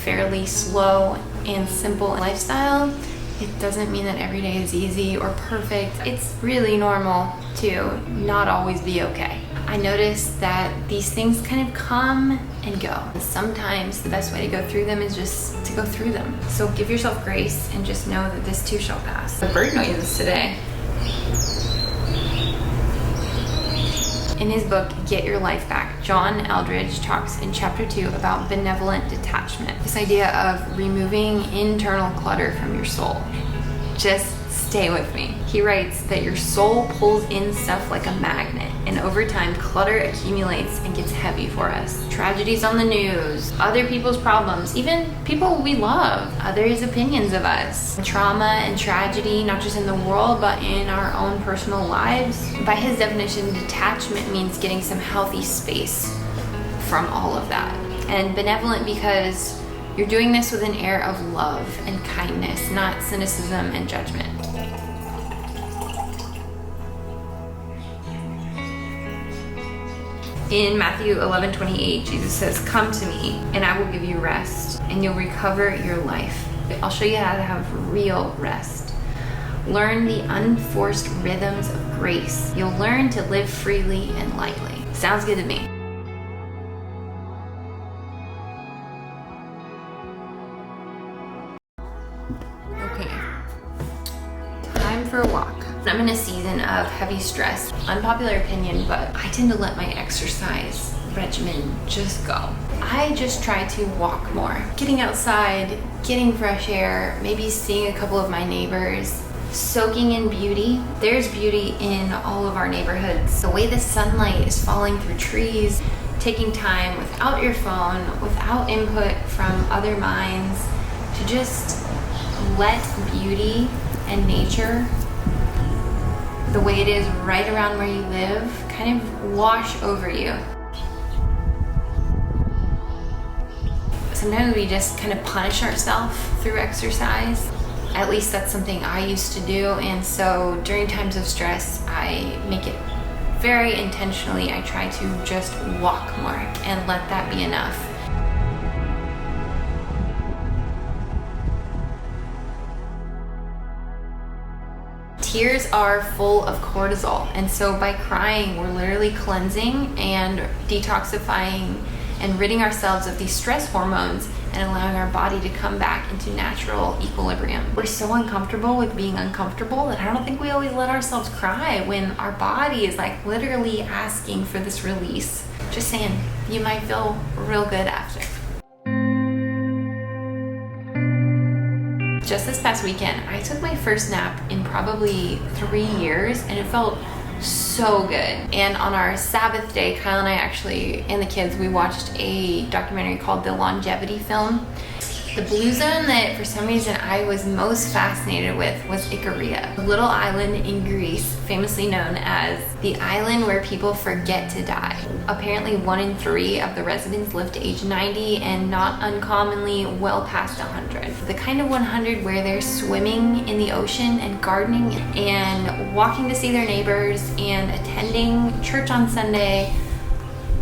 fairly slow and simple lifestyle, it doesn't mean that every day is easy or perfect. It's really normal to not always be okay. I noticed that these things kind of come and go. Sometimes the best way to go through them is just to go through them. So give yourself grace and just know that this too shall pass. The bird noises today. In his book, Get Your Life Back, John Eldredge talks in chapter 2 about benevolent detachment. This idea of removing internal clutter from your soul. Just stay with me. He writes that your soul pulls in stuff like a magnet, and over time, clutter accumulates and gets heavy for us. Tragedies on the news, other people's problems, even people we love, others' opinions of us. Trauma and tragedy, not just in the world, but in our own personal lives. By his definition, detachment means getting some healthy space from all of that. And benevolent because you're doing this with an air of love and kindness, not cynicism and judgment. In Matthew 11:28, Jesus says, "Come to me, and I will give you rest, and you'll recover your life. I'll show you how to have real rest. Learn the unforced rhythms of grace. You'll learn to live freely and lightly." Sounds good to me. Okay, time for a walk. I'm in a season of heavy stress. Unpopular opinion, but I tend to let my exercise regimen just go. I just try to walk more. Getting outside, getting fresh air, maybe seeing a couple of my neighbors, soaking in beauty. There's beauty in all of our neighborhoods. The way the sunlight is falling through trees, taking time without your phone, without input from other minds, to just let beauty and nature, the way it is right around where you live, kind of wash over you. Sometimes we just kind of punish ourselves through exercise. At least that's something I used to do, and so during times of stress, I make it very intentionally. I try to just walk more and let that be enough. Tears are full of cortisol, and so by crying, we're literally cleansing and detoxifying and ridding ourselves of these stress hormones and allowing our body to come back into natural equilibrium. We're so uncomfortable with being uncomfortable that I don't think we always let ourselves cry when our body is like literally asking for this release. Just saying, you might feel real good after. Just this past weekend, I took my first nap in probably 3 years, and it felt so good. And on our Sabbath day, Kyle and I actually, and the kids, we watched a documentary called The Longevity Film. The blue zone that for some reason I was most fascinated with was Ikaria, a little island in Greece, famously known as the island where people forget to die. Apparently 1 in 3 of the residents lived to age 90, and not uncommonly well past 100. The kind of 100 where they're swimming in the ocean and gardening and walking to see their neighbors and attending church on Sunday.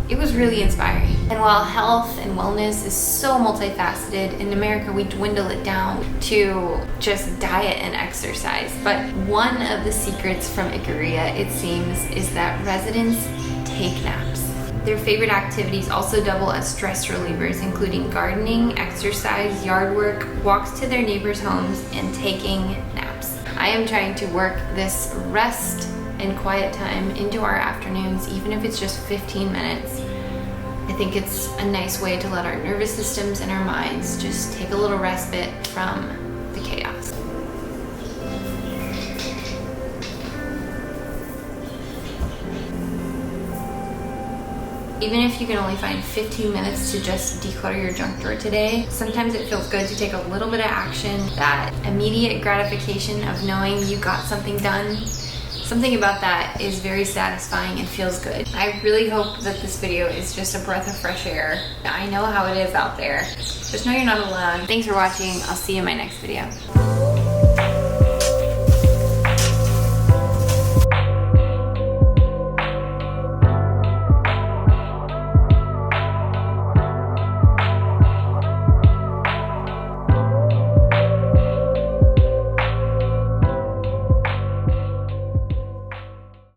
It was really inspiring. And while health and wellness is so multifaceted, in America we dwindle it down to just diet and exercise. But one of the secrets from Ikaria, it seems, is that residents take naps. Their favorite activities also double as stress relievers, including gardening, exercise, yard work, walks to their neighbors' homes, and taking naps. I am trying to work this rest and quiet time into our afternoons, even if it's just 15 minutes. I think it's a nice way to let our nervous systems and our minds just take a little respite from the chaos. Even if you can only find 15 minutes to just declutter your junk drawer today, sometimes it feels good to take a little bit of action. That immediate gratification of knowing you got something done, something about that is very satisfying and feels good. I really hope that this video is just a breath of fresh air. I know how it is out there. Just know you're not alone. Thanks for watching. I'll see you in my next video.